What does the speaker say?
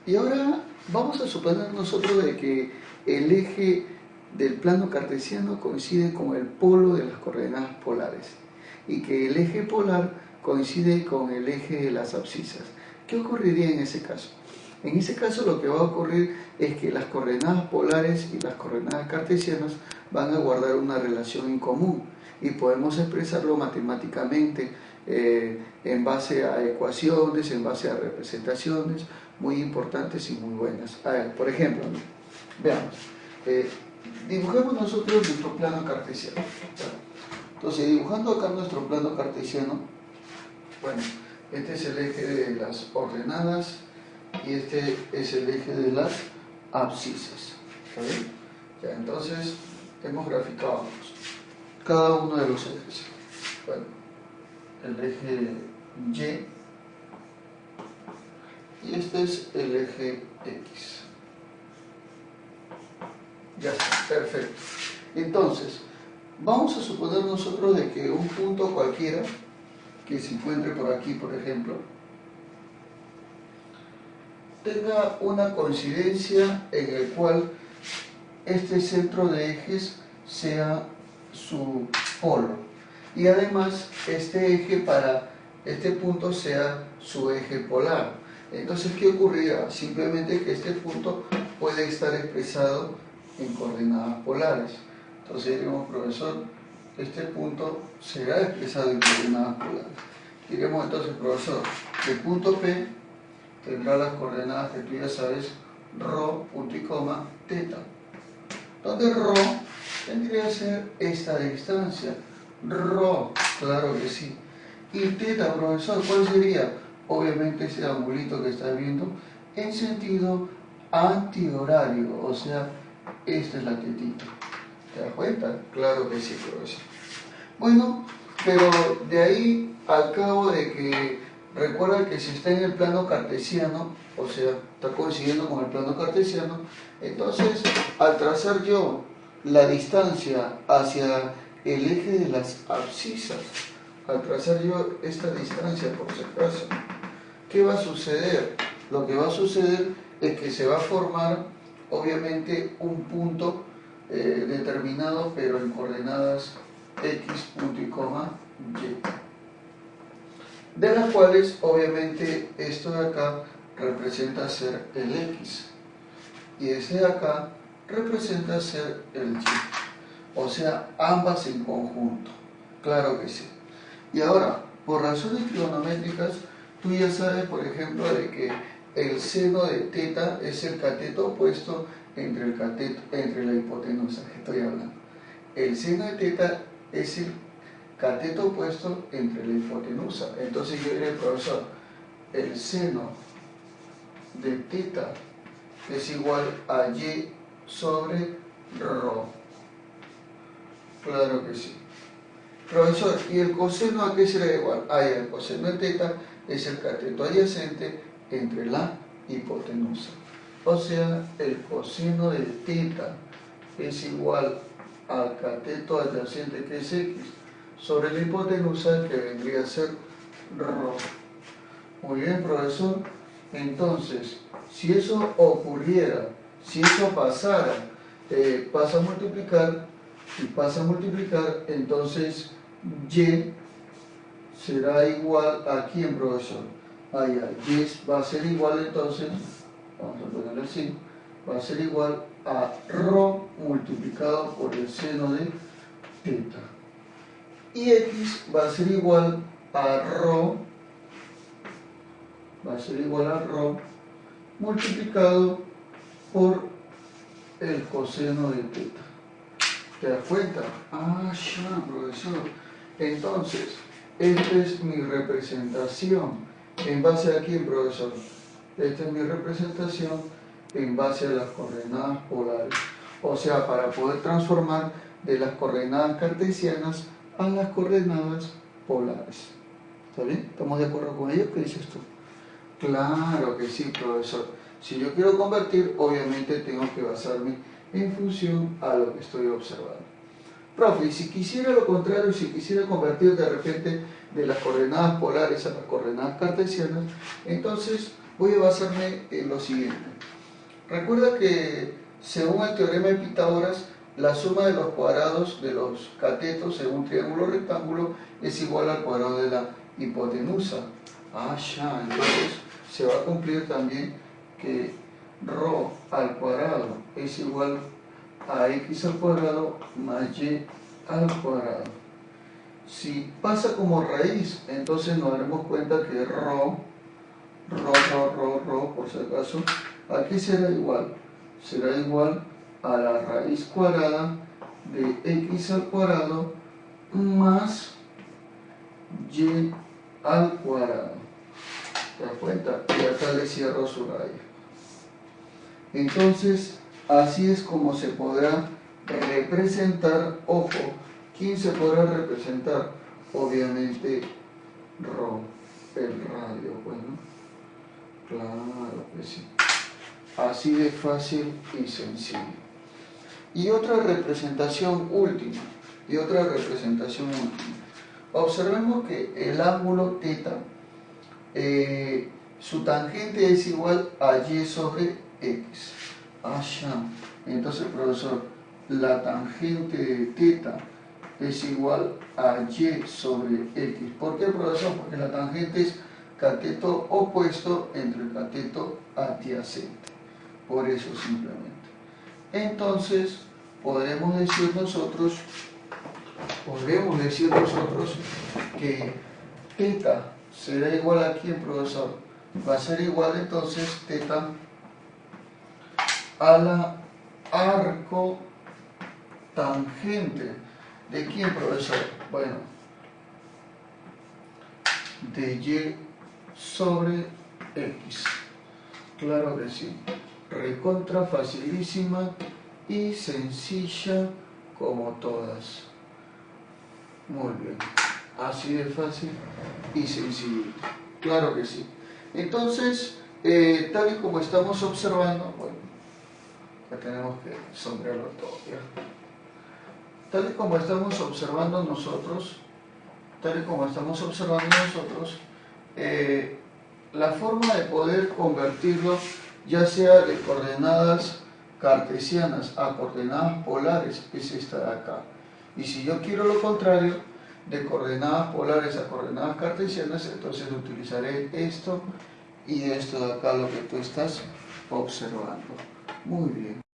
Y ahora vamos a suponer nosotros de que el eje del plano cartesiano coincide con el polo de las coordenadas polares y que el eje polar coincide con el eje de las abscisas. ¿Qué ocurriría en ese caso? En ese caso lo que va a ocurrir es que las coordenadas polares y las coordenadas cartesianas van a guardar una relación en común y podemos expresarlo matemáticamente en base a ecuaciones, en base a representaciones muy importantes y muy buenas. A ver, por ejemplo, veamos, dibujemos nosotros nuestro plano cartesiano. Entonces, dibujando acá nuestro plano cartesiano, bueno, este es el eje de las ordenadas y este es el eje de las abscisas. ¿Está bien? Ya, entonces, hemos graficado cada uno de los ejes. Bueno, el eje Y y este es el eje X. Ya está, perfecto. Entonces, vamos a suponer nosotros de que un punto cualquiera que se encuentre por aquí, por ejemplo, tenga una coincidencia en el cual este centro de ejes sea su polo y además este eje para este punto sea su eje polar. Entonces, ¿qué ocurrirá? Simplemente que este punto puede estar expresado en coordenadas polares. Entonces diremos, profesor, este punto será expresado en coordenadas polares. Diremos entonces, profesor, el punto P tendrá las coordenadas que tú ya sabes, rho, punto y coma, teta. Donde rho tendría que ser esta distancia. Rho, claro que sí. Y teta, profesor, ¿cuál sería? Obviamente ese angulito que estás viendo en sentido antihorario, o sea, esta es la tetita. ¿Te das cuenta? Claro que sí, profesor. Bueno, pero de ahí al cabo de que recuerda que si está en el plano cartesiano, o sea, está coincidiendo con el plano cartesiano, entonces al trazar yo la distancia hacia el eje de las abscisas, al trazar yo esta distancia por si acaso, ¿qué va a suceder? Lo que va a suceder es que se va a formar obviamente un punto determinado, pero en coordenadas x, punto y coma, y, de las cuales obviamente esto de acá representa ser el x y este de acá representa ser el y, o sea, ambas en conjunto, claro que sí. Y ahora, por razones trigonométricas, tú ya sabes, por ejemplo, de que el seno de teta es el cateto opuesto entre la hipotenusa que estoy hablando. El seno de teta es el cateto opuesto entre la hipotenusa. Entonces yo diré, profesor, el seno de teta es igual a y sobre rho. Claro que sí. Profesor, ¿y el coseno a qué será igual? El coseno de teta es el cateto adyacente entre la hipotenusa. O sea, el coseno de teta es igual al cateto adyacente que es x sobre la hipotenusa que vendría a ser rho. Muy bien, profesor. Entonces, si eso ocurriera, si eso pasara, pasa a multiplicar y pasa a multiplicar, entonces y será igual a ¿quién, profesor? Y va a ser igual entonces, vamos a ponerlo así, va a ser igual a rho multiplicado por el seno de teta. Y x va a ser igual a rho, multiplicado por el coseno de teta. ¿Te das cuenta? Ya, profesor. Entonces, esta es mi representación. ¿En base a quién, profesor? Esta es mi representación en base a las coordenadas polares. O sea, para poder transformar de las coordenadas cartesianas a las coordenadas polares. ¿Está bien? ¿Estamos de acuerdo con ello? ¿Qué dices tú? Claro que sí, profesor. Si yo quiero convertir, obviamente tengo que basarme en función a lo que estoy observando. Profe, y si quisiera lo contrario, si quisiera convertir de repente de las coordenadas polares a las coordenadas cartesianas, entonces voy a basarme en lo siguiente. Recuerda que según el teorema de Pitágoras, la suma de los cuadrados de los catetos según triángulo rectángulo es igual al cuadrado de la hipotenusa. Ya, entonces se va a cumplir también que ρ al cuadrado es igual a x al cuadrado más y al cuadrado. Si pasa como raíz, entonces nos daremos cuenta que ρ, por si acaso, aquí será igual a la raíz cuadrada de x al cuadrado más y al cuadrado. ¿Te das cuenta? Y acá le cierro su raíz. Entonces, así es como se podrá representar, ojo, ¿quién se podrá representar? Obviamente, ρ, el radio, bueno, claro que sí. Así de fácil y sencillo. Y otra representación última, observemos que el ángulo θ, su tangente es igual a y sobre x. Ya. Entonces, profesor, la tangente de θ es igual a y sobre x. ¿Por qué, profesor? Porque la tangente es cateto opuesto entre cateto adyacente. Por eso simplemente. Entonces, podremos decir nosotros que θ será igual a ¿quién, profesor? Va a ser igual entonces θ a la arco tangente. ¿De quién, profesor? Bueno, de y sobre x. Claro que sí. Recontra facilísima y sencilla como todas. Muy bien. Así de fácil y sencillo. Claro que sí. Entonces, tal y como estamos observando, bueno, ya tenemos que sombrearlo todo, ¿ya? Tal y como estamos observando nosotros, la forma de poder convertirlo, ya sea de coordenadas cartesianas a coordenadas polares, es esta de acá. Y si yo quiero lo contrario, de coordenadas polares a coordenadas cartesianas, entonces utilizaré esto y esto de acá, lo que tú estás observando. Muy bien.